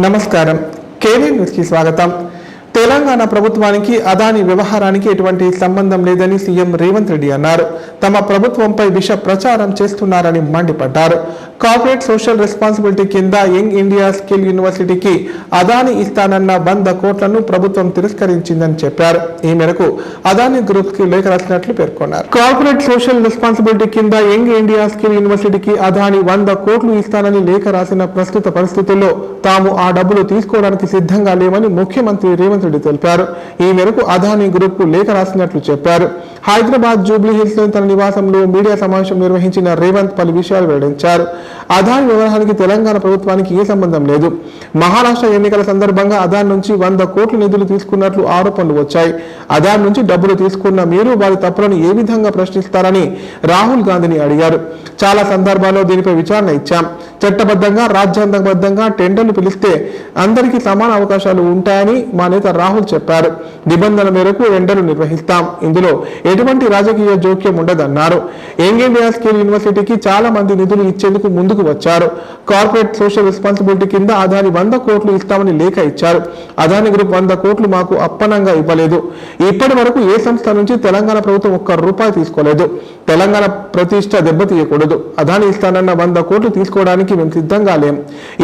నమస్కారం. KV news కి స్వాగతం. తెలంగాణ ప్రభుత్వానికి అదాని వ్యవహారానికి ఎటువంటి సంబంధం లేదని సీఎం రేవంత్ రెడ్డి అన్నారు. తమ ప్రభుత్వంపై విష ప్రచారం చేస్తున్నారని మండిపడ్డారు. కార్పొరేట్ సోషల్ రెస్పాన్సిబిలిటీ కింద యంగ్ ఇండియా స్కిల్ యూనివర్సిటీకి అదాని ఇస్తానన్న 100 కోట్లను ప్రభుత్వం తిరస్కరించిందని చెప్పారు. ఈ మేరకు అదాని గ్రూప్ కి లేఖ రాసినట్లు పేర్కొన్నారు. కార్పొరేట్ సోషల్ రెస్పాన్సిబిలిటీ కింద యంగ్ ఇండియా స్కిల్ యూనివర్సిటీకి అదాని 100 కోట్లు ఇస్తానని లేఖ రాసిన ప్రస్తుత పరిస్థితుల్లో తాము ఆ డబ్బులు తీసుకోవడానికి సిద్ధంగా లేవని ముఖ్యమంత్రి రేవంత్ రెడ్డి తెలిపారు. ఈ మేరకు అదాని గ్రూప్ కు లేఖ రాసినట్లు చెప్పారు. హైదరాబాద్ జూబ్లీ హిల్స్ లోని తన నివాసంలో మీడియా సమావేశం నిర్వహించిన రేవంత్ పలు విషయాలు వెల్లడించారు. అదాని వ్యవహారానికి తెలంగాణ ప్రభుత్వానికి ఏ సంబంధం లేదు. మహారాష్ట్ర ఎన్నికల సందర్భంగా అదాని నుంచి 100 కోట్ల నిధులు తీసుకున్నట్లు ఆరోపణలు వచ్చాయి. అదాని నుంచి డబ్బులు తీసుకున్న మీరు వారి తప్పులను ఏ విధంగా ప్రశ్నిస్తారని రాహుల్ గాంధీని అడిగారు. చాలా సందర్భాల్లో దీనిపై విచారణ ఇచ్చాం. చట్టబద్ధంగా రాజ్యాంగబద్ధంగా టెండర్లు పిలిస్తే అందరికీ సమాన అవకాశాలు ఉంటాయని మా నేత రాహుల్ చెప్పారు. నిబంధనల మేరకు టెండర్లు నిర్వహిస్తాం. ఇందులో ఎటువంటి రాజకీయ జోక్యం ఉండదన్నారు. యంగ్ ఇండియా స్కిల్ యూనివర్సిటీకి చాలా మంది నిధులు ఇచ్చేందుకు ముందుకు వచ్చారు. కార్పొరేట్ సోషల్ రెస్పాన్సిబిలిటీ కింద అదాని 100 కోట్లు ఇస్తామని లేఖ ఇచ్చారు. అదాని గ్రూప్ 100 కోట్లు మాకు అప్పనంగా ఇవ్వలేదు. ఇప్పటి వరకు ఏ సంస్థ నుంచి తెలంగాణ ప్రభుత్వం ఒక్క రూపాయి తీసుకోలేదు. తెలంగాణ ప్రతిష్ట దెబ్బతీయకూడదు. అదాని ఇస్తానన్న 100 కోట్లు తీసుకోవడానికి మేము సిద్ధంగా లేం.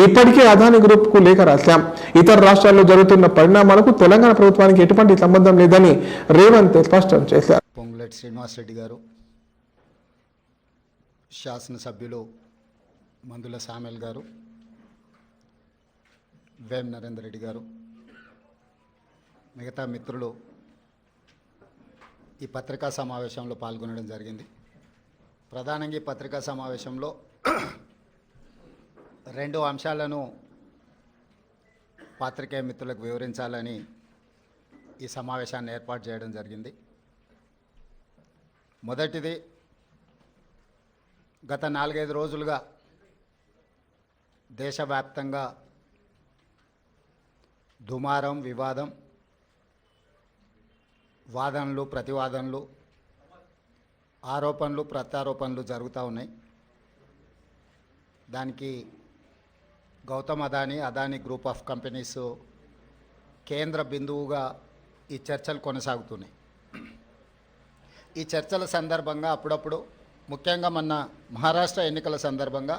ఇప్పటికే అదాని గ్రూప్ కు లేఖ రాశాం. ఇతర రాష్ట్రాల్లో జరుగుతున్న పరిణామాలకు తెలంగాణ ప్రభుత్వానికి ఎటువంటి సంబంధం లేదని రేవంత్ స్పష్టం చేశారు. పొంగులేటి శ్రీనివాస్ రెడ్డి గారు, శాసనసభ్యులు మందుల సామెల్ గారు, వేం నరేందర్ రెడ్డి గారు, మిగతా మిత్రులు ఈ పత్రికా సమావేశంలో పాల్గొనడం జరిగింది. ప్రధానంగా ఈ పత్రికా సమావేశంలో 2 అంశాలను పాత్రికేయ మిత్రులకు వివరించాలని ఈ సమావేశాన్ని ఏర్పాటు చేయడం జరిగింది. మొదటిది, గత 4-5 రోజులుగా దేశవ్యాప్తంగా దుమారం, వివాదం, వాదనలు, ప్రతివాదనలు, ఆరోపణలు, ప్రత్యారోపణలు జరుగుతూ ఉన్నాయి. దానికి Gautam Adani, Adani group of companies కేంద్ర బిందువుగా ఈ చర్చలు కొనసాగుతున్నాయి. ఈ చర్చల సందర్భంగా అప్పుడప్పుడు, ముఖ్యంగా మొన్న మహారాష్ట్ర ఎన్నికల సందర్భంగా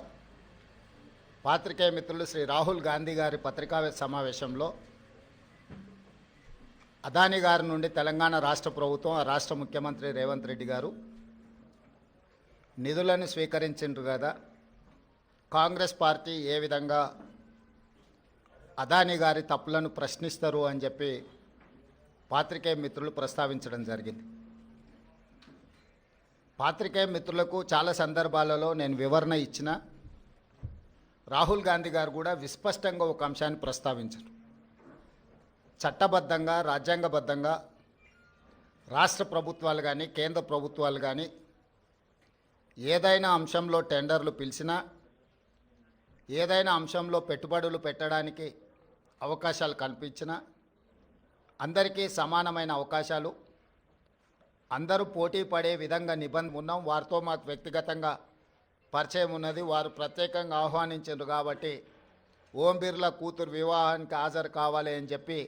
పాత్రికేయ మిత్రులు శ్రీ రాహుల్ గాంధీ గారి పత్రికా సమావేశంలో అదానీ గారి నుండి తెలంగాణ రాష్ట్ర ప్రభుత్వం, ఆ రాష్ట్ర ముఖ్యమంత్రి రేవంత్ రెడ్డి గారు నిధులను స్వీకరించారు కదా, కాంగ్రెస్ పార్టీ ఏ విధంగా అదానీ గారి తప్పులను ప్రశ్నిస్తారు అని చెప్పి పాత్రికేయ మిత్రులు ప్రస్తావించడం జరిగింది. పాత్రికేయ మిత్రులకు చాలా సందర్భాలలో నేను వివరణ ఇచ్చిన, రాహుల్ గాంధీ గారు కూడా విస్పష్టంగా ఒక అంశాన్ని ప్రస్తావించారు. చట్టబద్ధంగా, రాజ్యాంగబద్ధంగా రాష్ట్ర ప్రభుత్వాలు కానీ కేంద్ర ప్రభుత్వాలు కానీ ఏదైనా అంశంలో టెండర్లు పిలిచినా, ఏదైనా అంశంలో పెట్టుబడులు పెట్టడానికి అవకాశాలు కల్పించినా అందరికీ సమానమైన అవకాశాలు, అందరూ పోటీ పడే విధంగా నిబంధన ఉన్నాం. వారితో మాకు వ్యక్తిగతంగా పరిచయం ఉన్నది. వారు ప్రత్యేకంగా ఆహ్వానించారు కాబట్టి ఓం బిర్లా కూతురు వివాహానికి హాజరు కావాలి అని చెప్పి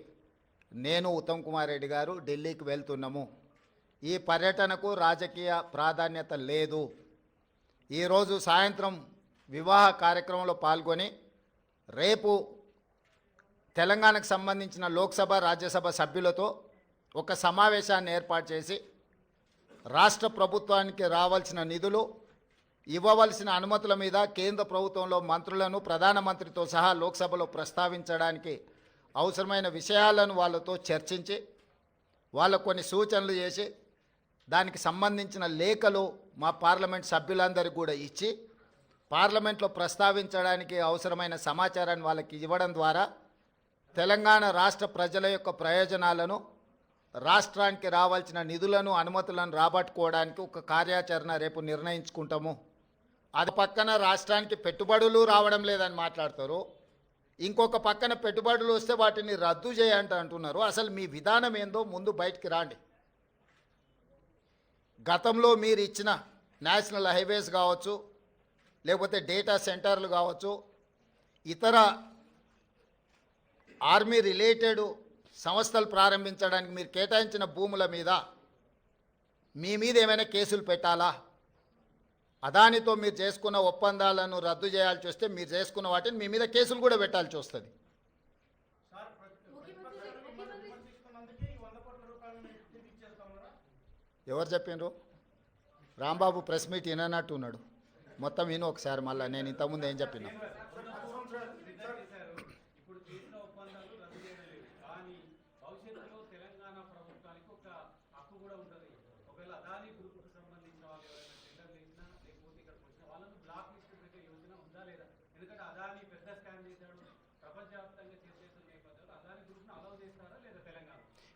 నేను, ఉత్తమ్ కుమార్ రెడ్డి గారు ఢిల్లీకి వెళ్తున్నాము. ఈ పర్యటనకు రాజకీయ ప్రాధాన్యత లేదు. ఈరోజు సాయంత్రం వివాహ కార్యక్రమంలో పాల్గొని రేపు తెలంగాణకు సంబంధించిన లోక్సభ, రాజ్యసభ సభ్యులతో ఒక సమావేశాన్ని ఏర్పాటు చేసి రాష్ట్ర ప్రభుత్వానికి రావాల్సిన నిధులు, ఇవ్వవలసిన అనుమతుల మీద కేంద్ర ప్రభుత్వంలో మంత్రులను, ప్రధానమంత్రితో సహా లోక్సభలో ప్రస్తావించడానికి అవసరమైన విషయాలను వాళ్ళతో చర్చించి వాళ్ళకు కొన్ని సూచనలు చేసి దానికి సంబంధించిన లేఖలు మా పార్లమెంట్ సభ్యులందరికీ కూడా ఇచ్చి పార్లమెంట్లో ప్రస్తావించడానికి అవసరమైన సమాచారాన్ని వాళ్ళకి ఇవ్వడం ద్వారా తెలంగాణ రాష్ట్ర ప్రజల యొక్క ప్రయోజనాలను, రాష్ట్రానికి రావాల్సిన నిధులను, అనుమతులను రాబట్టుకోవడానికి ఒక కార్యాచరణ రేపు నిర్ణయించుకుంటాము. అది పక్కన రాష్ట్రానికి పెట్టుబడులు రావడం లేదని మాట్లాడతారు, ఇంకొక పక్కన పెట్టుబడులు వస్తే వాటిని రద్దు చేయండి అంటున్నారు. అసలు మీ విధానం ఏందో ముందు బయటికి రాండి. గతంలో మీరు ఇచ్చిన నేషనల్ హైవేస్ కావచ్చు, లేకపోతే డేటా సెంటర్లు కావచ్చు, ఇతర ఆర్మీ రిలేటెడ్ సంస్థలు ప్రారంభించడానికి మీరు కేటాయించిన భూముల మీద మీ మీద ఏమైనా కేసులు పెట్టాలా? అదానితో మీరు చేసుకున్న ఒప్పందాలను రద్దు చేయాల్సి వస్తే మీరు చేసుకున్న వాటిని మీ మీద కేసులు కూడా పెట్టాల్సి వస్తుంది. ఎవరు చెప్పిండ్రు? రాంబాబు ప్రెస్ మీట్ విననట్టు ఉన్నాడు. మొత్తం విను ఒకసారి మళ్ళీ. నేను ఇంతకుముందు ఏం చెప్పినా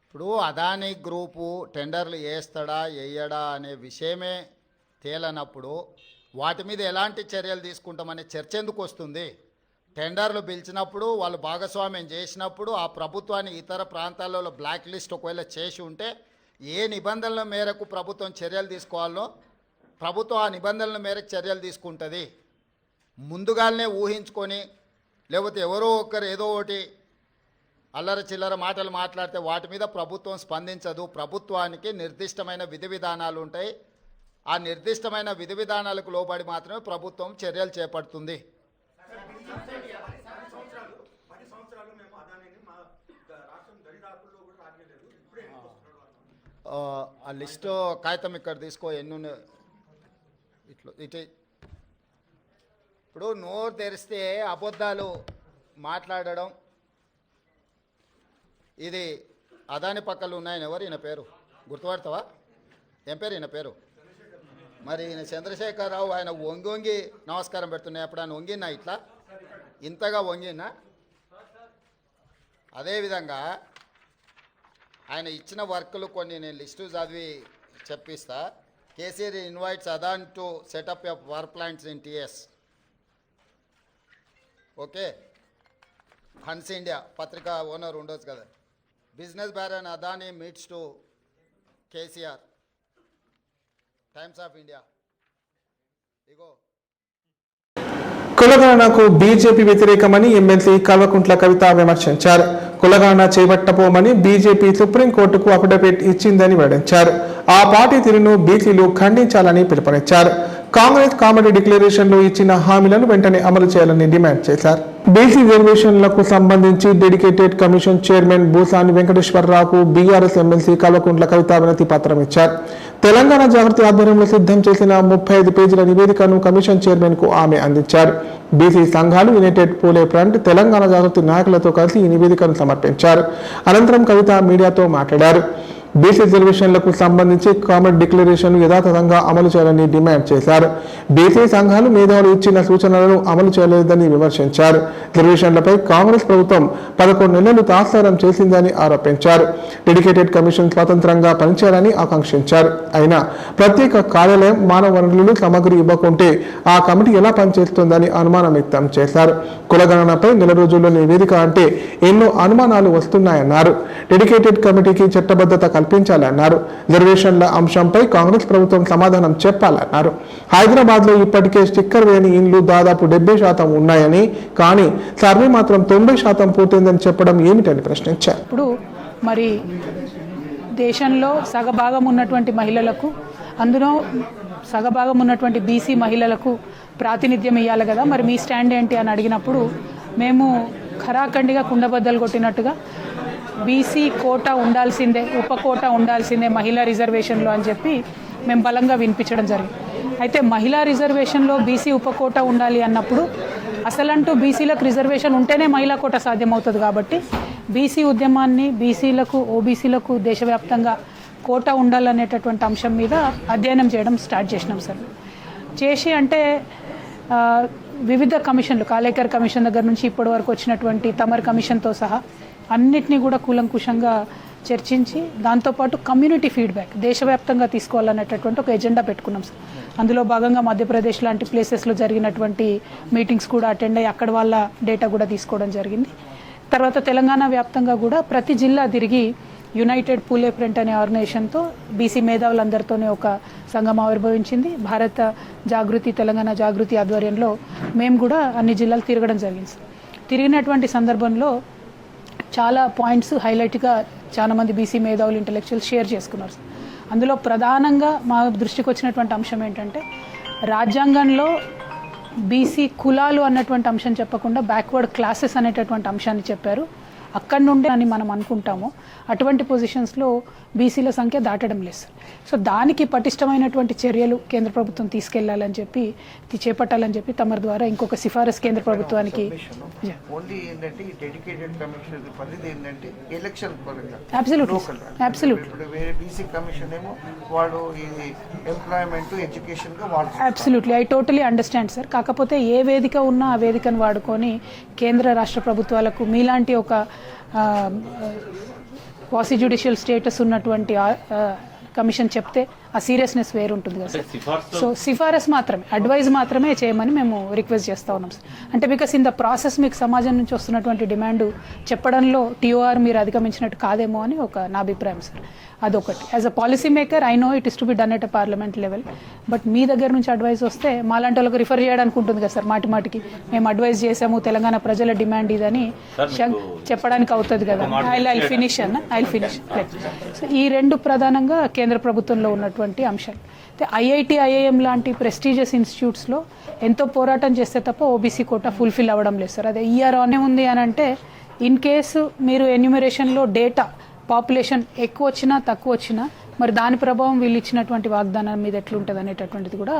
ఇప్పుడు అదానీ గ్రూపు టెండర్లు వేస్తాడా వేయడా అనే విషయమే తేలనప్పుడు వాటి మీద ఎలాంటి చర్యలు తీసుకుంటామనే చర్చ ఎందుకు వస్తుంది? టెండర్లు పిలిచినప్పుడు వాళ్ళు భాగస్వామ్యం చేసినప్పుడు ఆ ప్రభుత్వాన్ని ఇతర ప్రాంతాలలో బ్లాక్ లిస్ట్ ఒకవేళ చేసి ఉంటే ఏ నిబంధనల మేరకు ప్రభుత్వం చర్యలు తీసుకోవాలో ప్రభుత్వం ఆ నిబంధనల మేరకు చర్యలు తీసుకుంటుంది. ముందుగానే ఊహించుకొని లేకపోతే ఎవరో ఒకరు ఏదో ఒకటి అల్లర చిల్లర మాటలు మాట్లాడితే వాటి మీద ప్రభుత్వం స్పందించదు. ప్రభుత్వానికి నిర్దిష్టమైన విధి విధానాలు ఉంటాయి. ఆ నిర్దిష్టమైన విధి విధానాలకు లోబడి మాత్రమే ప్రభుత్వం చర్యలు చేపడుతుంది. ఆ లిస్టు కాగితం ఇక్కడ తీసుకో, ఎన్ని ఇటు. ఇప్పుడు నోరు తెరిస్తే అబద్ధాలు మాట్లాడడం, ఇది అదాని పక్కలు ఉన్నాయని ఎవరు? ఈయన పేరు గుర్తుపడతావా? ఏం పేరు ఈయన పేరు? మరి ఈయన చంద్రశేఖరరావు. ఆయన వంగి వంగి నమస్కారం పెడుతున్నాయి. అప్పుడు ఆయన వంగినా ఇట్లా ఇంతగా వంగినా? అదేవిధంగా ఆయన ఇచ్చిన వర్కులు కొన్ని నేను లిస్టు చదివి చెప్పిస్తా. KCR invites Adani to set up a power plants in TS. Okay, Hans India పత్రికా ఓనర్ ఉండొచ్చు కదా. Business baron Adani meets to KCR, Times of India. ఇగో కులగణనకు బీజేపీ వ్యతిరేకమని ఎమ్మెల్సీ కల్వకుంట్ల కవిత విమర్శించారు. కులగణన చేపట్టబోమని బీజేపీ సుప్రీంకోర్టుకు అఫిడవిట్ ఇచ్చిందని వెల్లడించారు. ఆ పార్టీ తీరును బీసీలు ఖండించాలని పిలుపునిచ్చారు. కాంగ్రెస్ కామెడీ డిక్లరేషన్లో ఇచ్చిన హామీలను వెంటనే అమలు చేయాలని డిమాండ్ చేశారు. బీసీ రిజర్వేషన్లకు సంబంధించి డెడికేటెడ్ కమిషన్ చైర్మన్ భూసాని వెంకటేశ్వరరావుకు బీఆర్ఎస్ ఎమ్మెల్సీ కల్వకుంట్ల కవిత వినతి పత్రం ఇచ్చారు. తెలంగాణ జాగృతి ఆధ్వర్యంలో సిద్ధం చేసిన 35 పేజీల నివేదికను కమిషన్ చైర్మన్ కు ఆమె అందించారు. బీసీ సంఘాలు, యునైటెడ్ పూలే ఫ్రంట్, తెలంగాణ జాగృతి నాయకులతో కలిసి ఈ నివేదికను సమర్పించారు. అనంతరం కవిత మీడియాతో మాట్లాడారు. బీసీ రిజర్వేషన్లకు సంబంధించి కామెడీ డిక్లరేషన్ యథాతథంగా అమలు చేయాలని డిమాండ్ చేశారు. బీసీ సంఘాలు మేధావులు ఇచ్చిన సూచనలను అమలు చేయలేదని విమర్శించారు. రిజర్వేషన్లపై కాంగ్రెస్ ప్రభుత్వం 11 నెలలు తాత్సారం చేసిందని ఆరోపించారు. డెడికేటెడ్ కమిషన్ స్వతంత్రంగా పనిచేయాలని ఆకాంక్షించారు. అయినా ప్రత్యేక కార్యాలయం, మానవ వనరులు, సామగ్రి ఇవ్వకుంటే ఆ కమిటీ ఎలా పనిచేస్తుందని అనుమానం వ్యక్తం చేశారు. కులగణనపై నెల రోజుల్లో నివేదిక అంటే ఎన్నో అనుమానాలు వస్తున్నాయన్నారు. డెడికేటెడ్ కమిటీకి చట్టబద్ధత కల్పించాలన్నారు. రిజర్వేషన్ల అంశంపై కాంగ్రెస్ ప్రభుత్వం సమాధానం చెప్పాలన్నారు. హైదరాబాద్ లో ఇప్పటికే స్టిక్కర్ వేయని ఇండ్లు దాదాపు 70% ఉన్నాయని, కానీ సర్వే మాత్రం 90% పూర్తయిందని చెప్పడం ఏమిటని ప్రశ్నించారు. ఇప్పుడు మరి దేశంలో సగభాగం ఉన్నటువంటి మహిళలకు, అందులో సగభాగం ఉన్నటువంటి బీసీ మహిళలకు ప్రాతినిధ్యం ఇవ్వాలి కదా, మరి మీ స్టాండ్ ఏంటి అని అడిగినప్పుడు మేము ఖరాఖండిగా కుండబద్దలు కొట్టినట్టుగా బీసీ కోటా ఉండాల్సిందే, ఉప కోటా ఉండాల్సిందే మహిళా రిజర్వేషన్లో అని చెప్పి మేము బలంగా వినిపించడం జరిగింది. అయితే మహిళా రిజర్వేషన్లో బీసీ ఉప కోటా ఉండాలి అన్నప్పుడు అసలంటూ బీసీలకు రిజర్వేషన్ ఉంటేనే మహిళా కోటా సాధ్యమవుతుంది. కాబట్టి బీసీ ఉద్యమాన్ని, బీసీలకు, ఓబీసీలకు దేశవ్యాప్తంగా కోటా ఉండాలనేటటువంటి అంశం మీద అధ్యయనం చేయడం స్టార్ట్ చేసినాం సార్. చేసి అంటే వివిధ కమిషన్లు, కాలేకర్ కమిషన్ దగ్గర నుంచి ఇప్పటి వరకు వచ్చినటువంటి తమర్ కమిషన్తో సహా అన్నిటినీ కూడా కూలంకుషంగా చర్చించి దాంతోపాటు కమ్యూనిటీ ఫీడ్బ్యాక్ దేశవ్యాప్తంగా తీసుకోవాలనేటటువంటి ఒక ఎజెండా పెట్టుకున్నాం సార్. అందులో భాగంగా మధ్యప్రదేశ్ లాంటి ప్లేసెస్లో జరిగినటువంటి మీటింగ్స్ కూడా అటెండ్ అయ్యి అక్కడ వాళ్ళ డేటా కూడా తీసుకోవడం జరిగింది. తర్వాత తెలంగాణ వ్యాప్తంగా కూడా ప్రతి జిల్లా తిరిగి యునైటెడ్ పూలే ఫ్రంట్ అనే ఆర్గనైజేషన్తో బీసీ మేధావులందరితోనే ఒక సంఘం ఆవిర్భవించింది. భారత జాగృతి, తెలంగాణ జాగృతి ఆధ్వర్యంలో మేము కూడా అన్ని జిల్లాలు తిరగడం జరిగింది. తిరిగినటువంటి సందర్భంలో చాలా పాయింట్స్ హైలైట్గా చాలామంది బీసీ మేధావులు ఇంటలెక్చువల్స్ షేర్ చేసుకున్నారు. అందులో ప్రధానంగా మా దృష్టికి వచ్చినటువంటి అంశం ఏంటంటే రాజ్యాంగంలో బీసీ కులాలు అన్నటువంటి అంశం చెప్పకుండా బ్యాక్వర్డ్ క్లాసెస్ అనేటటువంటి అంశాన్ని చెప్పారు. అక్కడి నుండే అని మనం అనుకుంటాము. అటువంటి పొజిషన్స్లో బీసీల సంఖ్య దాటడం లేదు సార్. సో దానికి పటిష్టమైనటువంటి చర్యలు కేంద్ర ప్రభుత్వం తీసుకెళ్లాలని చెప్పి చేపట్టాలని చెప్పి తమ ద్వారా ఇంకొక సిఫారసు కేంద్ర ప్రభుత్వానికి absolutely I totally understand sir. కాకపోతే ఏ వేదిక ఉన్నా ఆ వేదికను వాడుకొని కేంద్ర రాష్ట్ర ప్రభుత్వాలకు మీలాంటి ఒక క్వాసి జ్యుడిషియల్ స్టేటస్ ఉన్నటువంటి కమిషన్ చెప్తే ఆ సీరియస్నెస్ వేరుంటుంది కదా సార్. సో సిఫారసు మాత్రమే, అడ్వైజ్ మాత్రమే చేయమని మేము రిక్వెస్ట్ చేస్తూ ఉన్నాం సార్. అంటే బికాస్ ఇన్ ద ప్రాసెస్ మీకు సమాజం నుంచి వస్తున్నటువంటి డిమాండ్ చెప్పడంలో టీఓఆర్ మీరు అధిగమించినట్టు కాదేమో అని నా అభిప్రాయం సార్. అదొకటి. As a policy maker I know it is to be done at a parliament level. But మీ దగ్గర నుంచి అడ్వైజ్ వస్తే మాలాంటి వాళ్ళకి రిఫర్ చేయడానికి ఉంటుంది కదా సార్. మాటికి మేము అడ్వైజ్ చేసాము, తెలంగాణ ప్రజల డిమాండ్ ఇదని చెప్పడానికి అవుతుంది కదా. I finish. సో ఈ రెండు ప్రధానంగా కేంద్ర ప్రభుత్వంలో ఉన్నటువంటి అంశాలు. ఐఐటి, ఐఐఎం లాంటి ప్రెస్టీజియస్ ఇన్స్టిట్యూట్స్లో ఎంతో పోరాటం చేస్తే తప్ప ఓబీసీ కోటా ఫుల్ఫిల్ అవ్వడం లేదు సార్. అదే ఈఆర్ అనే ఉంది అని అంటే ఇన్ కేసు మీరు ఎన్యూమరేషన్లో డేటా పాపులేషన్ ఎక్కువ వచ్చినా తక్కువ వచ్చినా మరి దాని ప్రభావం వీళ్ళు ఇచ్చినటువంటి వాగ్దానం మీద ఎట్లుంటుంది అనేటటువంటిది కూడా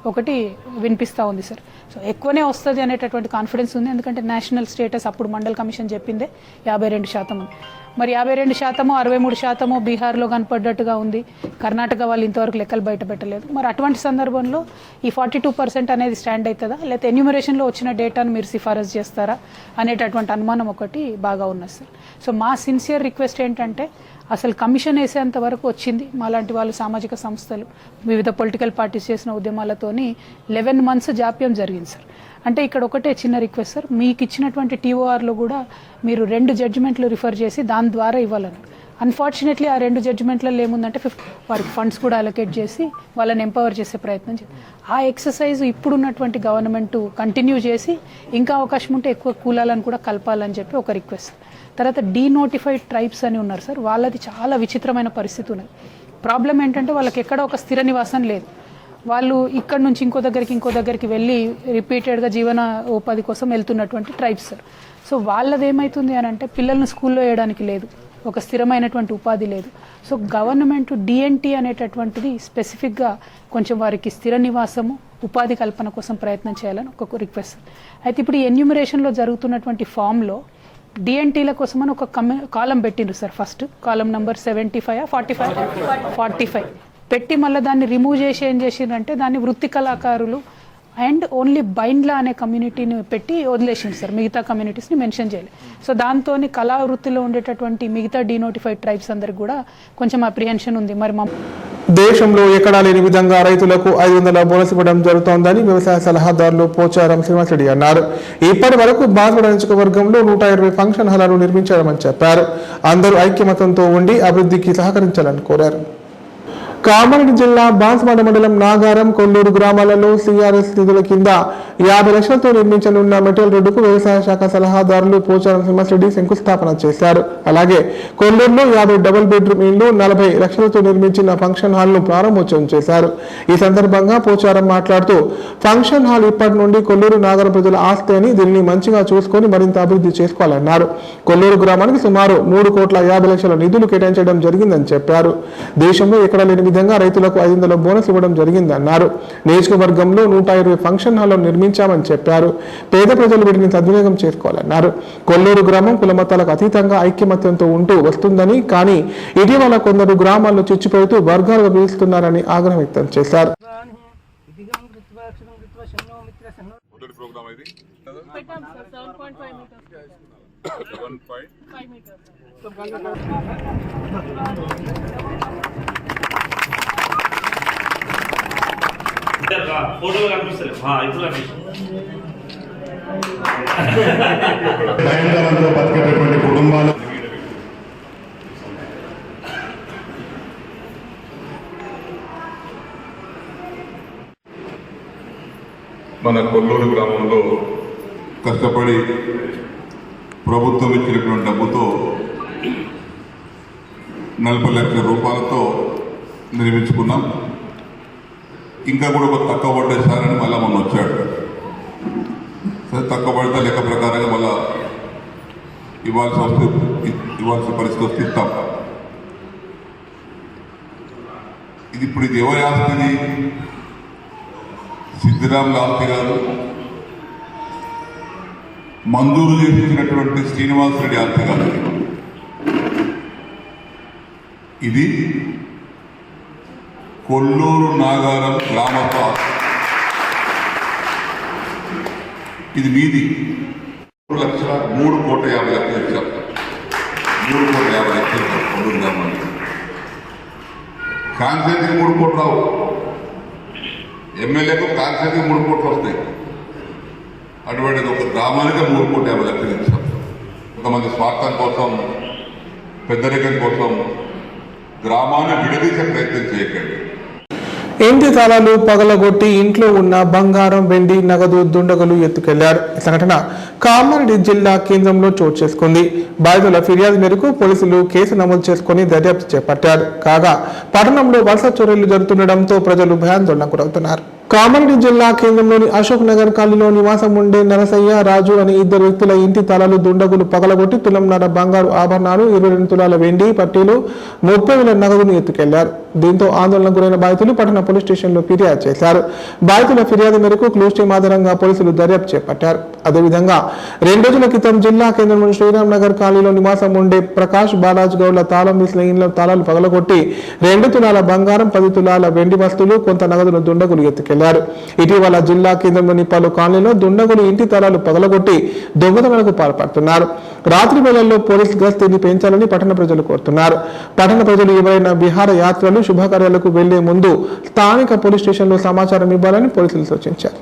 ఒకటి వినిపిస్తూ ఉంది సార్. సో ఎక్కువనే వస్తుంది అనేటటువంటి కాన్ఫిడెన్స్ ఉంది. ఎందుకంటే నేషనల్ స్టేటస్ అప్పుడు మండల్ కమిషన్ చెప్పిందే 52% ఉంది. మరి 52%, 63% బీహార్లో కనపడ్డట్టుగా ఉంది. కర్ణాటక వాళ్ళు ఇంతవరకు లెక్కలు బయట పెట్టలేదు. మరి అటువంటి సందర్భంలో ఈ 42% అనేది స్టాండ్ అవుతుందా, లేకపోతే ఎన్యూమరేషన్లో వచ్చిన డేటాను మీరు సిఫారసు చేస్తారా అనేటటువంటి అనుమానం ఒకటి బాగా ఉన్నది సార్. సో మా సిన్సియర్ రిక్వెస్ట్ ఏంటంటే అసలు కమిషన్ వేసేంత వరకు వచ్చింది. మాలాంటి వాళ్ళు సామాజిక సంస్థలు వివిధ పొలిటికల్ పార్టీస్ చేసిన ఉద్యమాలతోని 11 months జాప్యం జరిగింది సార్. అంటే ఇక్కడ ఒకటే చిన్న రిక్వెస్ట్ సార్, మీకు ఇచ్చినటువంటి టీఓఆర్లో కూడా మీరు 2 జడ్జిమెంట్లు రిఫర్ చేసి దాని ద్వారా ఇవ్వాలని. అన్ఫార్చునేట్లీ ఆ 2 జడ్జిమెంట్లలో ఏముందంటే వారికి ఫండ్స్ కూడా అలొకేట్ చేసి వాళ్ళని ఎంపవర్ చేసే ప్రయత్నం చేయాలి. ఆ ఎక్సర్సైజ్ ఇప్పుడున్నటువంటి గవర్నమెంట్ కంటిన్యూ చేసి ఇంకా అవకాశం ఉంటే ఎక్కువ కూలాలను కూడా కలపాలని చెప్పి ఒక రిక్వెస్ట్. తర్వాత డీనోటిఫైడ్ ట్రైబ్స్ అని ఉన్నారు సార్. వాళ్ళది చాలా విచిత్రమైన పరిస్థితి ఉన్నది. ప్రాబ్లం ఏంటంటే వాళ్ళకి ఎక్కడ ఒక స్థిర నివాసం లేదు. వాళ్ళు ఇక్కడ నుంచి ఇంకో దగ్గరికి వెళ్ళి రిపీటెడ్గా జీవన ఉపాధి కోసం వెళ్తున్నటువంటి ట్రైబ్స్ సార్. సో వాళ్ళది ఏమవుతుంది అని అంటే పిల్లల్ని స్కూల్లో వేయడానికి లేదు, ఒక స్థిరమైనటువంటి ఉపాధి లేదు. సో గవర్నమెంట్ డిఎన్టీ అనేటటువంటిది స్పెసిఫిక్గా కొంచెం వారికి స్థిర నివాసము, ఉపాధి కల్పన కోసం ప్రయత్నం చేయాలని ఒక రిక్వెస్ట్. అయితే ఇప్పుడు ఈ ఎన్యూమరేషన్లో జరుగుతున్నటువంటి ఫామ్లో డిఎన్టీల కోసమని ఒక కాలం పెట్టిండ్రు సార్. ఫస్ట్ కాలం నెంబర్ 75 45 పెట్టి మళ్ళీ దాన్ని రిమూవ్ చేసి ఏం చేసిండ్రంటే దాన్ని వృత్తి కళాకారులు అండ్ ఓన్లీ బైండ్లా అనే కమ్యూనిటీని పెట్టి వదిలేసింది సార్. మిగతా కమ్యూనిటీస్ని మెన్షన్ చేయాలి. సో దాంతో కళా వృత్తిలో ఉండేటటువంటి మిగతా డీనోటిఫైడ్ ట్రైబ్స్ అందరికి కూడా కొంచెం అప్రిహెన్షన్ ఉంది. మరి దేశంలో ఎక్కడా లేని విధంగా రైతులకు 500 బోనస్ ఇవ్వడం జరుగుతోందని వ్యవసాయ సలహాదారులు పోచారం శ్రీనివాసరెడ్డి అన్నారు. ఇప్పటి వరకు బాన్సువాడ నియోజకవర్గంలో 120 ఫంక్షన్ హాలను నిర్మించారని చెప్పారు. అందరూ ఐక్యమతంతో ఉండి అభివృద్ధికి సహకరించాలని కోరారు. కామారెడ్డి జిల్లా బాన్సువాడ మండలం నాగారం, కొల్లూరు గ్రామాలలో సిఆర్ఎస్ నిధుల కింద 50 లక్షలతో నిర్మించనున్న మెటల్ రోడ్డుకు వ్యవసాయ శాఖ సలహాదారులు పోచారం శ్రీనివాసరెడ్డి శంకుస్థాపన చేశారు. అలాగే కొల్లూరులో 50 డబుల్ బెడ్రూమ్ ఇళ్లు, 40 లక్షలతో నిర్మించిన ఫంక్షన్ హాల్ ను ప్రారంభోత్సవం చేశారు. ఈ సందర్భంగా పోచారం మాట్లాడుతూ ఫంక్షన్ హాల్ ఇప్పటి నుండి కొల్లూరు నాగారం ప్రజల ఆస్తి అని, దీన్ని మంచిగా చూసుకొని మరింత అభివృద్ధి చేసుకోవాలన్నారు. కొల్లూరు గ్రామానికి సుమారు 3,50,00,000 నిధులు కేటాయించడం జరిగిందని చెప్పారు. దేశంలో ఎక్కడ లేని విధంగా రైతులకు 500 బోనస్ ఇవ్వడం జరిగిందన్నారు. నియోజకవర్గంలో 120 ఫంక్షన్ హాల్ నిర్మించామని చెప్పారు. పేద ప్రజలు వీటిని సద్వినియోగం చేసుకోవాలన్నారు. కొల్లూరు గ్రామం కులమతాలకు అతీతంగా ఐక్యమత్యంతో ఉంటూ వస్తుందని, కానీ ఇటీవల కొందరు గ్రామాల్లో చిచ్చుపెడుతూ వర్గాలుగా పిలుస్తున్నారని ఆగ్రహం వ్యక్తం చేశారు. ఫోటోలు కనిపిస్తలేదు. ఇప్పుడు బతికేటటువంటి కుటుంబాలు మన కొల్లూరు గ్రామంలో కష్టపడి ప్రభుత్వం ఇచ్చినటువంటి డబ్బుతో 40 లక్షల రూపాయలతో నిర్మించుకున్నాం. ఇంకా కూడా ఒక తక్కువ పడ్డేసారని మళ్ళీ మొన్న వచ్చాడు. సరే, తక్కువ పడితే లెక్క ప్రకారంగా మళ్ళా ఇవ్వాల్సిన పరిస్థితి వస్తే ఇస్తాం. ఇది ఎవరి ఆస్తిది? సిద్ధిరాముల ఆస్తి కాదు, మంజూరు చేసినటువంటి శ్రీనివాస్ రెడ్డి ఆస్తి కాదు. ఇది కొల్లూరు నాగారం గ్రామస్థ ఆస్తి. ఇది మీది. 3,50,00,000 ఇచ్చాం. 3,50,00,000 ఇచ్చాం కొల్లూరు గ్రామానికి. కాన్సెన్సీకి 3 కోట్లు రావు, ఎమ్మెల్యేకు కాన్సెన్సీకి 3 కోట్లు వస్తాయి. అటువంటిది ఒక గ్రామానికి 3,50,00,000 ఇచ్చాం. కొంతమంది స్వార్థం కోసం, పెద్దరికం కోసం గ్రామాన్ని విడదీసే ప్రయత్నం చేయకండి. ఇంటి తాళాలు పగలగొట్టి ఇంట్లో ఉన్న బంగారం, వెండి, నగదు దుండగులు ఎత్తుకెళ్లారు. ఈ సంఘటన కామారెడ్డి జిల్లా కేంద్రంలో చోటు చేసుకుంది. బాధితుల ఫిర్యాదు మేరకు పోలీసులు కేసు నమోదు చేసుకుని దర్యాప్తు చేపట్టారు. కాగా పట్టణంలో వలస చోరీలు జరుగుతుండటంతో ప్రజలు భయాందోళనకు గురవుతున్నారు. కామారెడ్డి జిల్లా కేంద్రంలోని అశోక్ నగర్ కాలనీలో నివాసం ఉండే నరసయ్య, రాజు అనే 2 వ్యక్తుల ఇంటి తాళాలు దుండగులు పగలగొట్టి తులంన్నర బంగారు ఆభరణాలు, 22 తులాల వెండి పట్టీలు, 30,000 నగదును ఎత్తుకెళ్లారు. దీంతో ఆందోళనకు గురైన బాధితులు పట్టణ పోలీస్ స్టేషన్లో ఫిర్యాదు చేశారు. బాధితుల ఫిర్యాదు మేరకు క్లూస్ టీం ఆధారంగా పోలీసులు దర్యాప్తు చేపట్టారు. అదేవిధంగా 2 రోజుల క్రితం జిల్లా కేంద్రంలోని శ్రీరామ్ నగర్ కాలనీలో నివాసం ఉండే ప్రకాష్ బాలాజ్ గౌడ్ల తాళం వేసిన ఇంట్లో తాళాలు పగలగొట్టి 2 తులాల బంగారం, 10 తులాల వెండి వస్తువులు, కొంత నగదును దుండగులు ఎత్తుకెళ్లారు. ఇటీవల జిల్లా కేంద్రంలోని పలు కాలనీలో దుండగులు ఇంటి తాళాలు పగలగొట్టి దొంగతనాలకు పాల్పడుతున్నారు. రాత్రి వేళల్లో పోలీసు గస్తీని పెంచాలని పట్టణ ప్రజలు కోరుతున్నారు. పట్టణ ప్రజలు ఎవరైనా విహార యాత్రలు, శుభకార్యాలకు వెళ్లే ముందు స్థానిక పోలీస్ స్టేషన్లో సమాచారం ఇవ్వాలని పోలీసులు సూచించారు.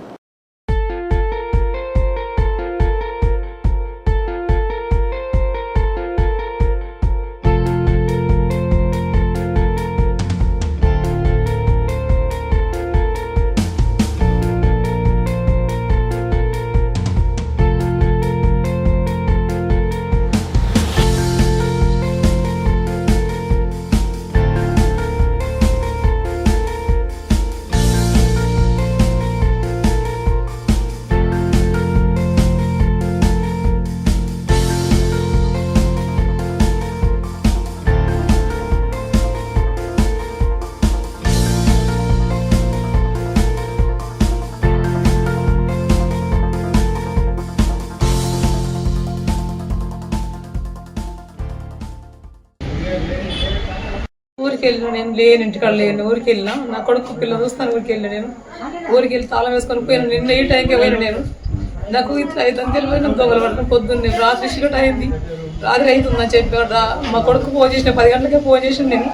ఊరికి వెళ్ళిన నేను లేను, ఇంటికాడ లేను. ఊరికి వెళ్ళినా నా కొడుకు పిల్లలు చూస్తాను. ఊరికి వెళ్ళిన నేను ఊరికి వెళ్ళి తాళం వేసుకొని పోయాను. నిన్న ఈ టైంకి పోయినా నేను. నాకు ఇట్లా అవుతుందని తెలియదు. నాకు దొంగలు పడుతుంది. పొద్దున్నే రాత్రి షిఫ్ట్ అయింది. రాత్రి అవుతుందని చెప్పి మా కొడుకు ఫోన్ చేసిన 10 గంటలకే ఫోన్ చేసిన నేను.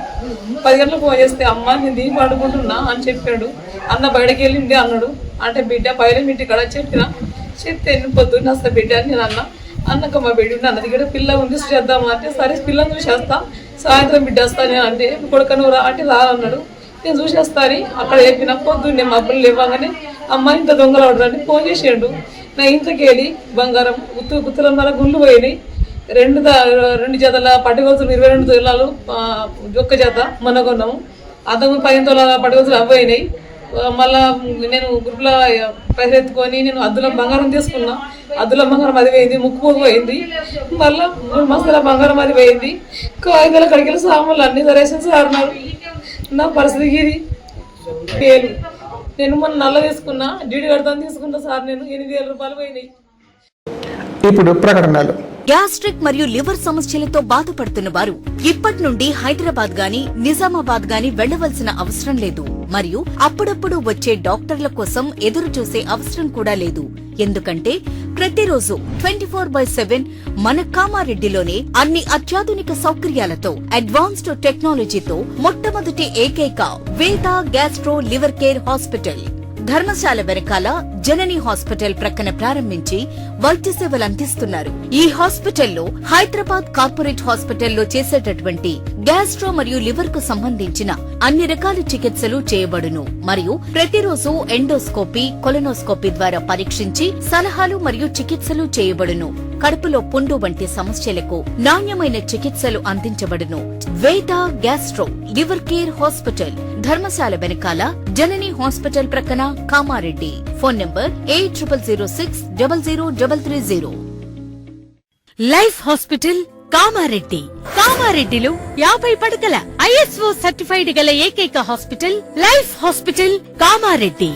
10 గంటలకు ఫోన్ చేస్తే అమ్మ నేను దీన్ని పడుకుంటున్నా అని చెప్పాడు. అన్న బయటకు వెళ్ళింది అన్నాడు. అంటే బిడ్డ పైన ఇంటికాడ చెప్తే పొద్దున్న వస్తా బిడ్డ అని నేను అన్నక మా బిడ్డ ఉంది అన్నది కూడా పిల్ల ఉంది చేద్దామా అంటే సరే పిల్లని చూసేస్తా, సాయంత్రం బిడ్డ వస్తా నేను అంటే కొడుక నువ్వు రా అంటే రానన్నాడు. నేను చూసేస్తా అని అక్కడ చెప్పిన. పొద్దున్నే మా అబ్బులు లేవగానే అమ్మ ఇంత దొంగలు ఆడరని ఫోన్ చేసాడు. నా ఇంట్లోకి వెళ్ళి బంగారం గుత్తులన్నర గుళ్ళు పోయినాయి. 2 జతల పట్టుగొలుసులు 22 తులాలు ఒక్క జత మొన్న కొన్నాము. అంతకు 15 తులాల పట్టుగొలుసులు అవ్వయినాయి. మళ్ళా నేను గ్రూప్లో పైసలు ఎత్తుకొని నేను అద్దుల బంగారం తీసుకున్నా. అద్దుల బంగారం అది పోయింది, ముక్కు పోయింది. మళ్ళా 3 మస్తల బంగారం అది పోయింది. కాగితాల కడిగిన సామాన్లు అన్ని సరేషన్ సారినారు. నా పరిస్థితి ఇది. నేను మొన్న నల్ల తీసుకున్నా, డీడీ కడతాను తీసుకున్నా సార్. నేను 8,000 రూపాయలు పోయినాయి. ఇప్పుడు ప్రకటనలు. గ్యాస్ట్రిక్ మరియు లివర్ సమస్యలతో బాధపడుతున్న వారు ఇప్పటి నుండి హైదరాబాద్ గాని నిజామాబాద్ గాని వెళ్లవలసిన అవసరం లేదు. మరియు అప్పుడప్పుడు వచ్చే డాక్టర్ల కోసం ఎదురు చూసే అవసరం కూడా లేదు. ఎందుకంటే ప్రతిరోజు 24/7 మన కామారెడ్డిలోనే అన్ని అత్యాధునిక సౌకర్యాలతో అడ్వాన్స్డ్ టెక్నాలజీతో మొట్టమొదటి ఏకైక వేద gastro liver care hospital Dharamshala వెనకాల జనని హాస్పిటల్ ప్రక్కన ప్రారంభించి వైద్య సేవలు అందిస్తున్నారు. ఈ హాస్పిటల్లో హైదరాబాద్ కార్పొరేట్ హాస్పిటల్లో చేసేటటువంటి గ్యాస్ట్రో మరియు లివర్ కు సంబంధించిన అన్ని రకాల చికిత్సలు చేయబడును. మరియు ప్రతిరోజు ఎండోస్కోపీ, కొలనోస్కోపీ ద్వారా పరీక్షించి సలహాలు మరియు చికిత్సలు చేయబడును. కడుపులో పుండు వంటి సమస్యలకు నాణ్యమైన చికిత్సలు అందించబడును. వేద gastro liver care hospital, Dharamshala వెనకాల జనని హాస్పిటల్ ప్రక్కన, Kamareddy. Phone number 8006000330. Life hospital Kamareddy. కామారెడ్డిలో 50 పడకల ISO సర్టిఫైడ్ గల ఏకైక hospital life hospital Kamareddy.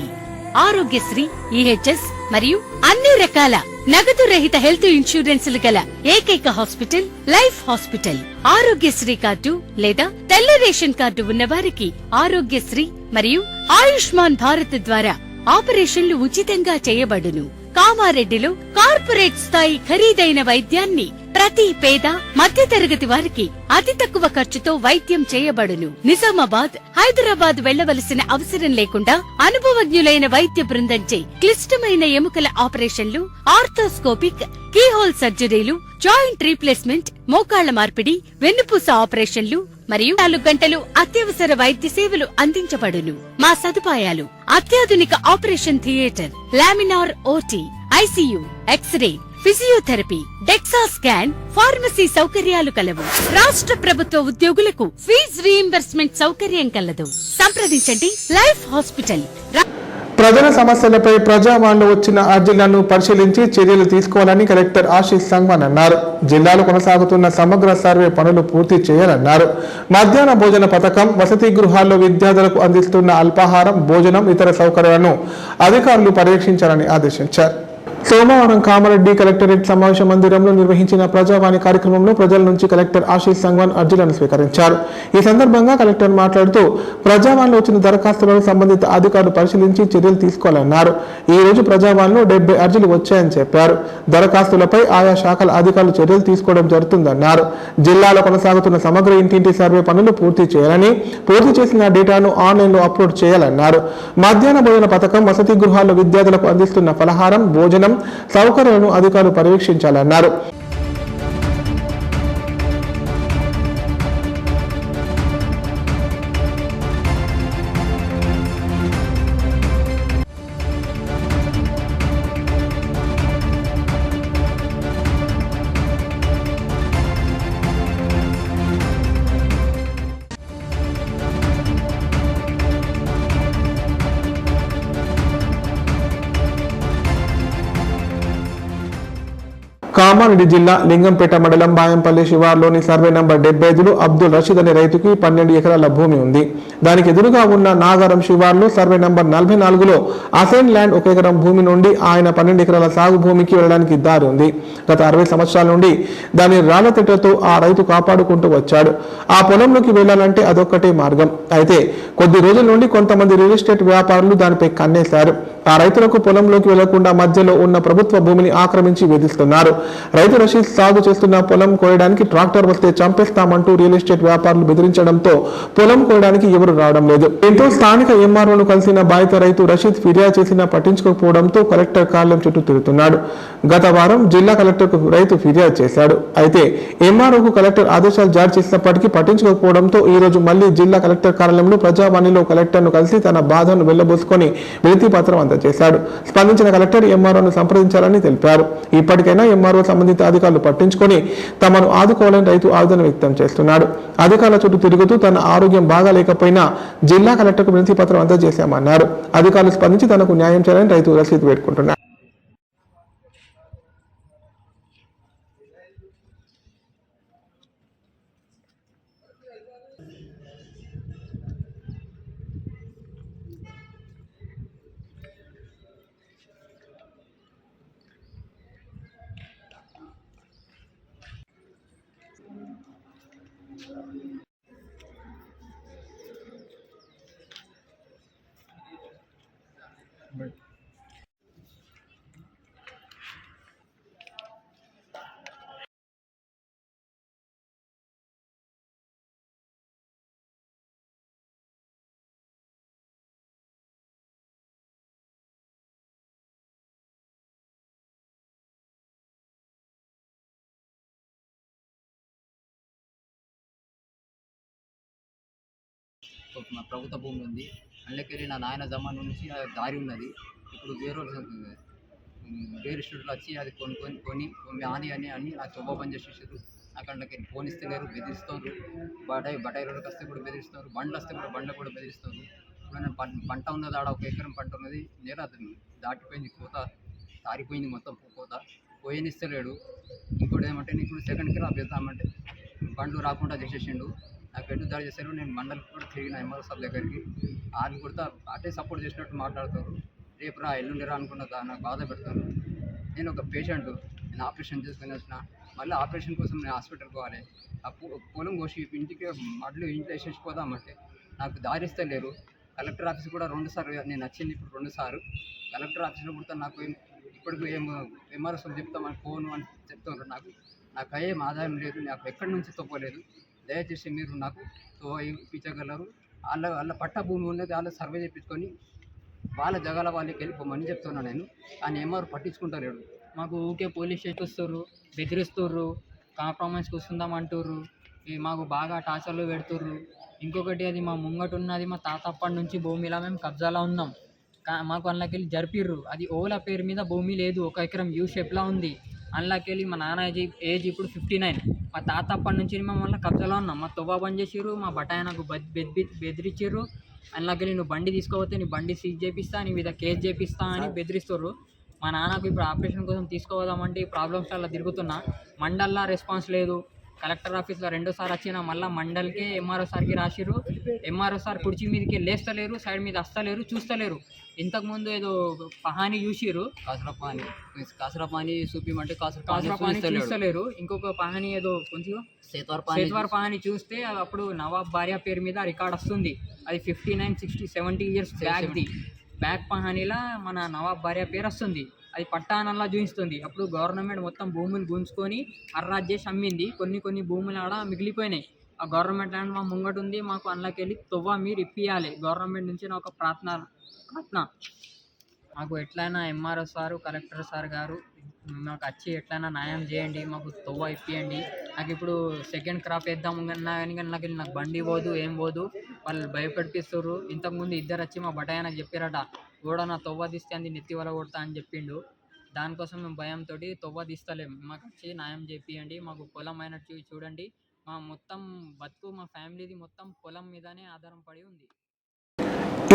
Aarogyasri, EHS మరియు అన్ని రకాల నగదు రహిత హెల్త్ ఇన్సూరెన్సులు గల ఏకైక hospital life hospital. Aarogyasri card లేదా తెల్ల రేషన్ కార్డు ఉన్నవారికి ఆరోగ్యశ్రీ మరియు ఆయుష్మాన్ భారత్ ద్వారా ఆపరేషన్లు ఉచితంగా చేయబడును. కామారెడ్డిలో కార్పొరేట్ స్థాయి ఖరీదైన వైద్యాన్ని ప్రతి పేద మధ్యతరగతి వారికి అతి తక్కువ ఖర్చుతో వైద్యం చేయబడును. నిజామాబాద్, హైదరాబాద్ వెళ్లవలసిన అవసరం లేకుండా అనుభవజ్ఞులైన వైద్య బృందంచే క్లిష్టమైన ఎముకల ఆపరేషన్లు, ఆర్థోస్కోపిక్, కీహోల్ సర్జరీలు, జాయింట్ రీప్లేస్మెంట్, మోకాళ్ల మార్పిడి, వెన్నుపూస ఆపరేషన్లు మరియు 4 గంటలు అత్యవసర వైద్య సేవలు అందించబడును. మా సదుపాయాలు: అత్యాధునిక operation theatre, laminar OT, ICU, x ray, physiotherapy, dexa scan, pharmacy సౌకర్యాలు కలవు. రాష్ట్ర ప్రభుత్వ ఉద్యోగులకు ఫీజు రీయింబర్స్మెంట్ సౌకర్యం కలదు. సంప్రదించండి లైఫ్ హాస్పిటల్. ప్రజల సమస్యలపై ప్రజావాణిలో వచ్చిన అర్జీలను పరిశీలించి చర్యలు తీసుకోవాలని కలెక్టర్ ఆశీష్ సంగ్వాన్ అన్నారు. జిల్లాలో కొనసాగుతున్న సమగ్ర సర్వే పనులు పూర్తి చేయాలన్నారు. మధ్యాహ్న భోజన పథకం, వసతి గృహాల్లో విద్యార్థులకు అందిస్తున్న అల్పాహారం, భోజనం, ఇతర సౌకర్యాలను అధికారులు పర్యవేక్షించాలని ఆదేశించారు. సోమవారం కామారెడ్డి కలెక్టరేట్ సమావేశ మందిరంలో నిర్వహించిన ప్రజావాణి కార్యక్రమంలో ప్రజల నుంచి కలెక్టర్ ఆశీష్ సంగ్వాన్ అర్జీలను స్వీకరించారు. ఈ సందర్భంగా కలెక్టర్ మాట్లాడుతూ ప్రజావాణిలో వచ్చిన దరఖాస్తులను సంబంధిత అధికారులు పరిశీలించి చర్యలు తీసుకోవాలన్నారు. ఈ రోజు ప్రజావాణిలో 70 అర్జీలు వచ్చాయని చెప్పారు. దరఖాస్తులపై ఆయా శాఖల అధికారులు చర్యలు తీసుకోవడం జరుగుతుందన్నారు. జిల్లాలో కొనసాగుతున్న సమగ్ర ఇంటింటి సర్వే పనులు పూర్తి చేయాలని, పూర్తి చేసిన డేటాను ఆన్లైన్లో అప్లోడ్ చేయాలన్నారు. మధ్యాహ్న భోజన పథకం, వసతి గృహాల్లో విద్యార్థులకు అందిస్తున్న ఫలహారం, భోజనం సౌకర్యాలను అధికారులు పర్యవేక్షించాలన్నారు. కామారెడ్డి జిల్లా లింగంపేట మండలం బాయంపల్లి శివార్లోని సర్వే నంబర్ 75లో అబ్దుల్ రషీద్ అనే రైతుకి 12 ఎకరాల భూమి ఉంది. దానికి ఎదురుగా ఉన్న నాగారం శివార్లో సర్వే నంబర్ 44లో అసైన్ ల్యాండ్ 1 ఎకరం భూమి నుండి ఆయన 12 ఎకరాల సాగు భూమికి వెళ్ళడానికి దారి ఉంది. గత 60 సంవత్సరాల నుండి దాని రాళ్ల తిట్టతో ఆ రైతు కాపాడుకుంటూ వచ్చాడు. ఆ పొలంలోకి వెళ్లాలంటే అదొక్కటే మార్గం. అయితే కొద్ది రోజుల నుండి కొంతమంది రియల్ ఎస్టేట్ వ్యాపారులు దానిపై కన్నేశారు. ఆ రైతులకు పొలంలోకి వెళ్లకుండా మధ్యలో ఉన్న ప్రభుత్వ భూమిని ఆక్రమించి వేధిస్తున్నారు. రైతు రషీద్ సాగు చేస్తున్న పొలం కోయడానికి ట్రాక్టర్ వస్తే చంపేస్తామంటూ రియల్ ఎస్టేట్ వ్యాపారులు బెదిరించడంతో పొలం కోయడానికి ఎవరు రావడం లేదు. దీంతో స్థానిక ఎంఆర్ఓను కలిసిన బాధిత రైతు రషీద్ ఫిర్యాదు చేసినా పట్టించుకోకపోవడంతో కలెక్టర్ కార్యాలయం చుట్టూ తిరుగుతున్నాడు. గత వారం జిల్లా కలెక్టర్కు రైతు ఫిర్యాదు చేశాడు. అయితే ఎంఆర్ఓకు కలెక్టర్ ఆదేశాలు జారీ చేసినప్పటికీ పట్టించుకోకపోవడంతో ఈ రోజు మళ్లీ జిల్లా కలెక్టర్ కార్యాలయంలో ప్రజావాణిలో కలెక్టర్ను కలిసి తన బాధను వెళ్లబోసుకొని వినతి పత్రం అందజేశాడు. స్పందించిన కలెక్టర్ ఎంఆర్ఓను సంప్రదించాలని తెలిపారు. ఇప్పటికైనా ఎంఆర్ఓ సంబంధిత అధికారులు పట్టించుకొని తమను ఆదుకోవాలని రైతు ఆవేదన వ్యక్తం చేస్తున్నాడు. అధికారుల చుట్టూ తిరుగుతూ తన ఆరోగ్యం బాగాలేకపోయినా జిల్లా కలెక్టర్కు వినతి పత్రం అందజేశామన్నారు. అధికారులు స్పందించి తనకు న్యాయం చేయాలని రైతు రసీదు వేడుకుంటున్నారు. ప్రభుత్వ భూమి ఉంది. అందులోకెళ్ళి నా నాయన జమాన్ నుంచి దారి ఉన్నది. ఇప్పుడు వేరే వేరే స్టూడెంట్లు వచ్చి అది కొని ఆది అని నాకు చొబ్బ పని చేసేసారు. అక్కడ ఫోన్ ఇస్తలేరు, బెదిరిస్తారు. బటాయి రోడ్డుకి వస్తే కూడా బెదిరిస్తారు, బండ్లు వస్తే కూడా బండ్లు కూడా బెదిరిస్తారు. పంట ఉన్నది, ఆడ 1 ఎకరం పంట ఉన్నది, నేరా దాటిపోయింది, కోత తారిపోయింది, మొత్తం కోత పోయనిస్తలేడు. ఇంకోటి ఏమంటే నీకు సెకండ్ క్రాప్ వేద్దామంటే బండ్లు రాకుండా చేసేసిండు. నాకు ఎటు దాడి చేశారు. నేను మండలికి కూడా తిరిగిన ఎంఆర్ఓ సాబ్ దగ్గరికి. ఆర్ని కూడా అటే సపోర్ట్ చేసినట్టు మాట్లాడతారు. రేపు రా ఎల్లుండి రా అనుకున్న నాకు బాధ పెడతారు. నేను ఒక పేషెంట్, నేను ఆపరేషన్ చేసుకుని వచ్చిన, మళ్ళీ ఆపరేషన్ కోసం నేను హాస్పిటల్కి పోవాలి. ఆ పొలం కోసి ఇంటికి మడ్లు ఇంట్లో వేసేసిపోదామంటే నాకు దారిస్తే లేరు. కలెక్టర్ ఆఫీస్ కూడా 2 సార్లు నేను వచ్చింది, ఇప్పుడు 2 సార్లు కలెక్టర్ ఆఫీస్లో కూడా నాకు ఇప్పటికి ఎంఆర్ఎస్ చెప్తామని ఫోన్ అని చెప్తున్నారు. నాకు ఏం ఆదాయం లేదు, నాకు ఎక్కడి నుంచి తప్పలేదు. దయచేసి మీరు నాకు ఇప్పించగలరు. వాళ్ళ పట్ట భూమి ఉన్నది, వాళ్ళ సర్వే చేయించుకొని వాళ్ళ జగాల వాళ్ళకి వెళ్ళిపోమని చెప్తున్నాను నేను. కానీ ఎంఆర్ పట్టించుకుంటలేడు. మాకు ఊకే పోలీస్ స్టేషన్ వస్తారు, బెదిరిస్తుర్రు, కాంప్రమైజ్కి వస్తుందామంటుర్రు, మాకు బాగా టార్చర్లు పెడుతుర్రు. ఇంకొకటి అది మా ముంగట ఉన్నది మా తాత అప్పటి నుంచి భూమిలా మేము కబ్జాలో ఉన్నాం. మాకు అందులోకెళ్ళి జరిపిర్రు. అది ఓలా పేరు మీద భూమి లేదు, 1 ఎకరం యూ షేప్లా ఉంది. అందులోకెళ్ళి మా నాన్న ఏజ్ ఇప్పుడు 59. మా తాత అప్పటి నుంచి మేము కబ్జాలో ఉన్నాం. మా తొవ్వ బంద్ చేసిర్రు, మా బటాయనకు బెదిరించిర్రు. అందులోకెళ్ళి నువ్వు బండి తీసుకోకపోతే నీ బండి సీజ్ చేపిస్తా, నీ మీద కేసు చేపిస్తా అని బెదిరిస్తుర్రు. మా నాన్నకు ఇప్పుడు ఆపరేషన్ కోసం తీసుకోవదామంటే ఈ ప్రాబ్లమ్స్ అలా తిరుగుతున్నా. మండల్లో రెస్పాన్స్ లేదు. కలెక్టర్ ఆఫీస్లో 2 సార్లు వచ్చినా మళ్ళీ మండల్కే ఎంఆర్ఓ సార్కి రాసిర్రు. ఎంఆర్ఓ సార్ కుర్చీ మీదకి లేస్తలేరు, సైడ్ మీద వస్తలేరు, చూస్తలేరు. ఇంతకుముందు ఏదో పహాని చూసిర్రు, కాసరపాని చూపిమంటే కాసరపాని చూస్తలేరు. ఇంకొక పహాని ఏదో కొంచెం సేత్వార్ పహాని చూస్తే అప్పుడు నవాబ్ భార్య పేరు మీద రికార్డ్ వస్తుంది. అది 59, 60, 70 ఇయర్స్ బ్యాక్ది. బ్యాక్ పహానీలా మన నవాబ్ భార్య పేరు వస్తుంది. అది పట్టానల్లా చూపిస్తుంది. అప్పుడు గవర్నమెంట్ మొత్తం భూములు గుంజుకొని అర్రాజ్ చేసి అమ్మింది. కొన్ని భూములు ఆడ మిగిలిపోయినాయి. ఆ గవర్నమెంట్ ల్యాండ్ మా ముంగట ఉంది. మాకు అందులోకి వెళ్ళి తొవ్వ మీరు ఇప్పియాలి. గవర్నమెంట్ నుంచి నా ఒక ప్రార్థన. మాకు ఎట్లయినా ఎంఆర్ఓ సారు, కలెక్టర్ సార్ గారు మాకు వచ్చి ఎట్లయినా న్యాయం చేయండి, మాకు తొవ్వ ఇప్పియండి. నాకు ఇప్పుడు సెకండ్ క్రాప్ వేద్దాం కానీ నాకు బండి పోదు, ఏం పోదు, వాళ్ళు భయపెట్టిస్తుర్రు. ఇంతకుముందు 2 వచ్చి మా బటాయనకు చెప్పారట, కూడా నా తొవ్వ తీస్తే అంది నెత్తి వల కొడతా అని చెప్పిండు. దానికోసం మేము భయంతో తొవ్వ తీస్తలేము. మాకు వచ్చి న్యాయం చేపియండి, మాకు పొలం అయినట్టు చూడండి. మా మొత్తం బతుకు, మా ఫ్యామిలీది మొత్తం పొలం మీదనే ఆధారపడి ఉంది.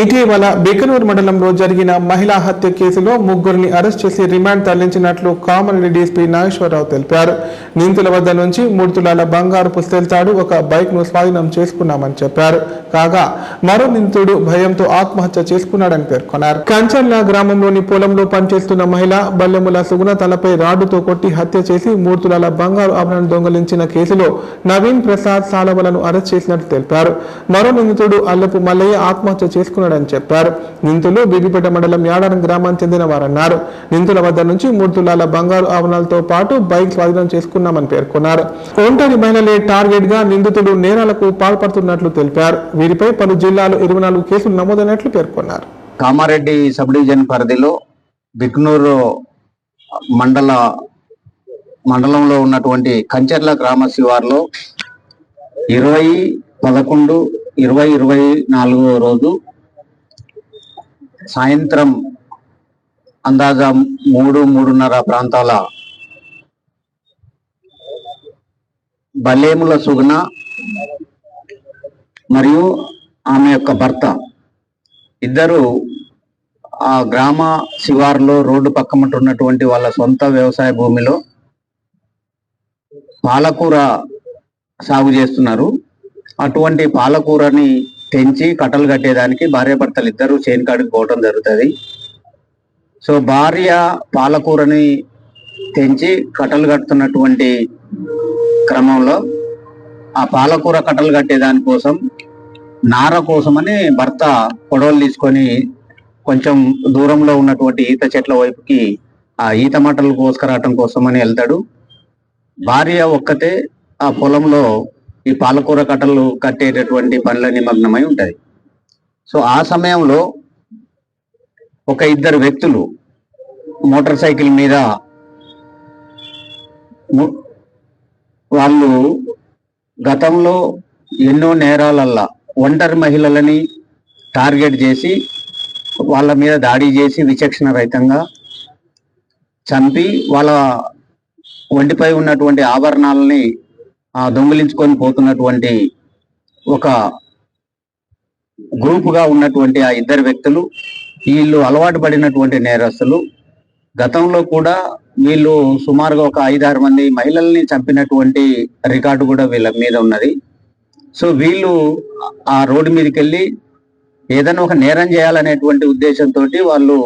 ఇటీవల బికనూరు మండలంలో జరిగిన మహిళా హత్య కేసులో 3గురిని అరెస్ట్ చేసి రిమాండ్ తరలించినట్లు కామారెడ్డి డీఎస్పీ నాగేశ్వరరావు తెలిపారు. నిందితుల వద్ద నుంచి 3 తులాల బంగారు పుస్తెలతాడు, ఒక బైక్ ను స్వాధీనం చేసుకున్నామని చెప్పారు. కాగా మరో నిందితుడు భయంతో ఆత్మహత్య చేసుకున్నాడని పేర్కొన్నారు. కంచర్ల గ్రామంలోని పొలంలో పనిచేస్తున్న మహిళ బల్లెముల సుగుణ తలపై రాడ్డుతో కొట్టి హత్య చేసి 3 తులాల బంగారు ఆభరణాన్ని దొంగలించిన కేసులో నవీన్ ప్రసాద్ సాలవలను అరెస్ట్ చేసినట్లు తెలిపారు. మరో నిందితుడు అల్లపు మల్లయ్య ఆత్మహత్య చేసుకున్నాడని చెప్పారు. నిందితులు బీబీపేట మండలం యాడారం గ్రామానికి చెందిన వారన్నారు. నిందితుల వద్ద నుంచి 3 తులాల బంగారు ఆభరణాలతో పాటు బైక్ స్వాధీనం చేసుకున్నామని పేర్కొన్నారు. ఒంటరి మహిళలే టార్గెట్ గా నిందితులు నేరాలకు పాల్పడుతున్నట్లు తెలిపారు. వీరిపై పలు జిల్లాలో 24 కేసులు నమోదైనట్లు పేర్కొన్నారు. కామారెడ్డి సబ్ డివిజన్ పరిధిలో బిక్నూరు మండలంలో ఉన్నటువంటి కంచర్ల గ్రామ శివార్లో 20/11/2024 రోజు సాయంత్రం అందాజా 3-3:30 ప్రాంతాల బల్లేముల సుగుణ మరియు ఆమె యొక్క భర్త ఇద్దరు ఆ గ్రామ శివారులో రోడ్డు పక్కమట ఉన్నటువంటి వాళ్ళ సొంత వ్యవసాయ భూమిలో పాలకూర సాగు చేస్తున్నారు. అటువంటి పాలకూరని తెంచి కట్టలు కట్టేదానికి భార్యాభర్తలు ఇద్దరు చేనుకాడికి పోవటం జరుగుతుంది. సో భార్య పాలకూరని తెంచి కట్టలు కట్టుతున్నటువంటి క్రమంలో ఆ పాలకూర కట్టలు కట్టేదాని కోసం నార కోసమని భర్త కొడవలు తీసుకొని కొంచెం దూరంలో ఉన్నటువంటి ఈత చెట్ల వైపుకి ఆ ఈత మట్టలు కోసుకురావటం కోసమని వెళ్తాడు. భార్య ఒక్కతే ఆ పొలంలో ఈ పాలకూర కట్టలు కట్టేటటువంటి పనుల నిమగ్నమై ఉంటది. సో ఆ సమయంలో ఒక 2 వ్యక్తులు మోటార్ సైకిల్ మీద వాళ్ళు గతంలో ఎన్నో నేరాలల్లా ఒంటరి మహిళలని టార్గెట్ చేసి వాళ్ళ మీద దాడి చేసి విచక్షణ రహితంగా చంపి వాళ్ళ ఒంటిపై ఉన్నటువంటి ఆభరణాలని దొంగిలించుకొని పోతున్నటువంటి ఒక గ్రూపుగా ఉన్నటువంటి ఆ ఇద్దరు వ్యక్తులు, వీళ్ళు అలవాటు పడినటువంటి నేరస్తులు. గతంలో కూడా వీళ్ళు సుమారుగా ఒక 5-6 మంది మహిళల్ని చంపినటువంటి రికార్డు కూడా వీళ్ళ మీద ఉన్నది. సో వీళ్ళు ఆ రోడ్డు మీదకి వెళ్ళి ఏదైనా ఒక నేరం చేయాలనేటువంటి ఉద్దేశంతో వాళ్ళు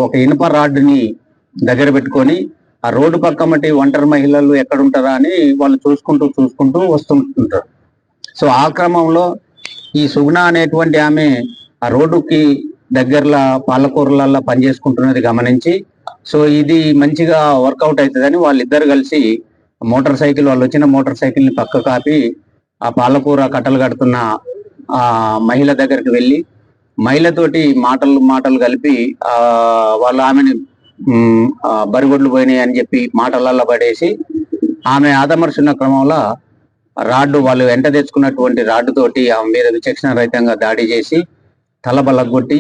ఒక ఇనుప రాడ్డుని దగ్గర పెట్టుకొని ఆ రోడ్డు పక్కమటి ఒంటరి మహిళలు ఎక్కడుంటారా అని వాళ్ళు చూసుకుంటూ వస్తుంటారు. సో ఆ క్రమంలో ఈ సుగుణ అనేటువంటి ఆమె ఆ రోడ్డుకి దగ్గరలో పాలకూరలలో పనిచేసుకుంటున్నది గమనించి, సో ఇది మంచిగా వర్కౌట్ అవుతుందని వాళ్ళిద్దరు కలిసి వాళ్ళు వచ్చిన మోటార్ సైకిల్ని పక్క కాపి ఆ పాలకూర కట్టలు కడుతున్న ఆ మహిళ దగ్గరికి వెళ్ళి మహిళతోటి మాటలు కలిపి వాళ్ళు ఆమెని బరిగొడ్లు పోయినాయి అని చెప్పి మాటలల్లో పడేసి ఆమె ఆదమర్చున్న క్రమంలో వాళ్ళు వెంట తెచ్చుకున్నటువంటి రాడ్డుతోటి ఆమె మీద విచక్షణ రహితంగా దాడి చేసి తల బలగొట్టి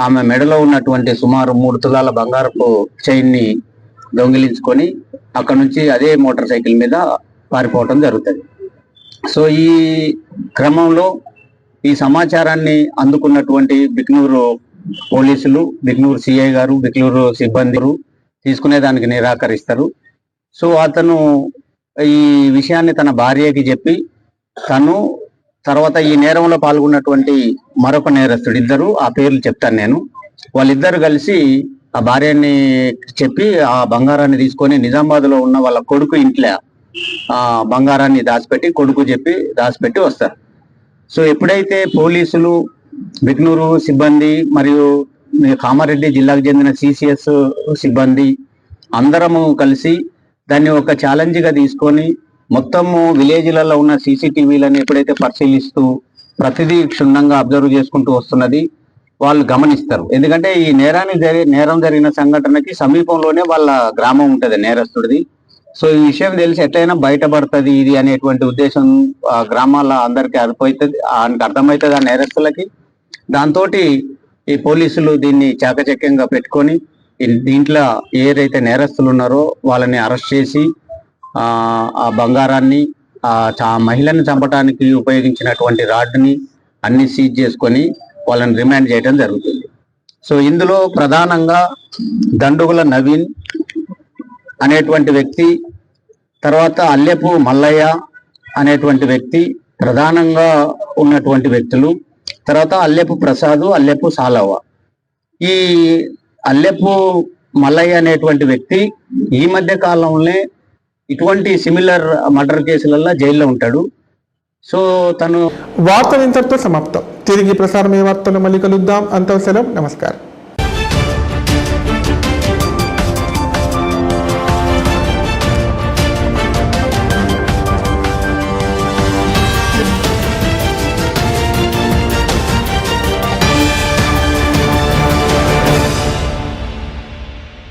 ఆమె మెడలో ఉన్నటువంటి సుమారు 3 తులాల బంగారపు చైన్ని దొంగిలించుకొని అక్కడ నుంచి అదే మోటార్ సైకిల్ మీద పారిపోవటం జరుగుతుంది. సో ఈ క్రమంలో ఈ సమాచారాన్ని అందుకున్నటువంటి బిక్నూరు పోలీసులు, బిక్నూరు సిఐ గారు, బిక్నూరు సిబ్బంది తీసుకునే దానికి నిరాకరిస్తారు. సో అతను ఈ విషయాన్ని తన భార్యకి చెప్పి తను తర్వాత ఈ నేరంలో పాల్గొన్నటువంటి మరొక నేరస్తుడు, ఇద్దరు ఆ పేర్లు చెప్తాను నేను, వాళ్ళిద్దరు కలిసి ఆ భార్యని చెప్పి ఆ బంగారాన్ని తీసుకొని నిజామాబాద్ లో ఉన్న వాళ్ళ కొడుకు ఇంట్లో ఆ బంగారాన్ని దాచిపెట్టి వస్తారు. సో ఎప్పుడైతే పోలీసులు, బిక్నూరు సిబ్బంది మరియు కామారెడ్డి జిల్లాకు చెందిన సిసిఎస్ సిబ్బంది అందరము కలిసి దాన్ని ఒక ఛాలెంజ్ గా తీసుకొని మొత్తము విలేజ్లలో ఉన్న సీసీటీవీలను ఎప్పుడైతే పరిశీలిస్తూ ప్రతిదీ క్షుణ్ణంగా అబ్జర్వ్ చేసుకుంటూ వస్తున్నది వాళ్ళు గమనిస్తారు. ఎందుకంటే ఈ నేరం జరిగిన సంఘటనకి సమీపంలోనే వాళ్ళ గ్రామం ఉంటది నేరస్తుడిది. సో ఈ విషయం తెలిసి ఎట్లయినా బయటపడుతుంది ఇది అనేటువంటి ఉద్దేశం గ్రామాల అందరికి అర్థమవుతుంది ఆ నేరస్తులకి. దాంతో ఈ పోలీసులు దీన్ని చాకచక్యంగా పెట్టుకొని దీంట్లో ఏదైతే నేరస్తులు ఉన్నారో వాళ్ళని అరెస్ట్ చేసి ఆ బంగారాన్ని ఆ మహిళని చంపడానికి ఉపయోగించినటువంటి రాడ్ని అన్ని సీజ్ చేసుకొని వాళ్ళని రిమాండ్ చేయడం జరుగుతుంది. సో ఇందులో ప్రధానంగా దండుగుల నవీన్ అనేటువంటి వ్యక్తి, తర్వాత అల్లెపు మల్లయ్య అనేటువంటి వ్యక్తి ప్రధానంగా ఉన్నటువంటి వ్యక్తులు, తర్వాత అల్లెపు ప్రసాద్, అల్లెపు సాలవ్వ. ఈ అల్లెపు మల్లయ్య అనేటువంటి వ్యక్తి ఈ మధ్య కాలంలో ఇటువంటి సిమిలర్ మర్డర్ కేసులలో జైల్లో ఉంటాడు. సో తను వార్తలు ఇంతటితో సమాప్తం. తిరిగి ప్రసారమయ్యే వార్తలు మళ్ళీ కలుద్దాం. అంతవరకు సెలవు. నమస్కారం.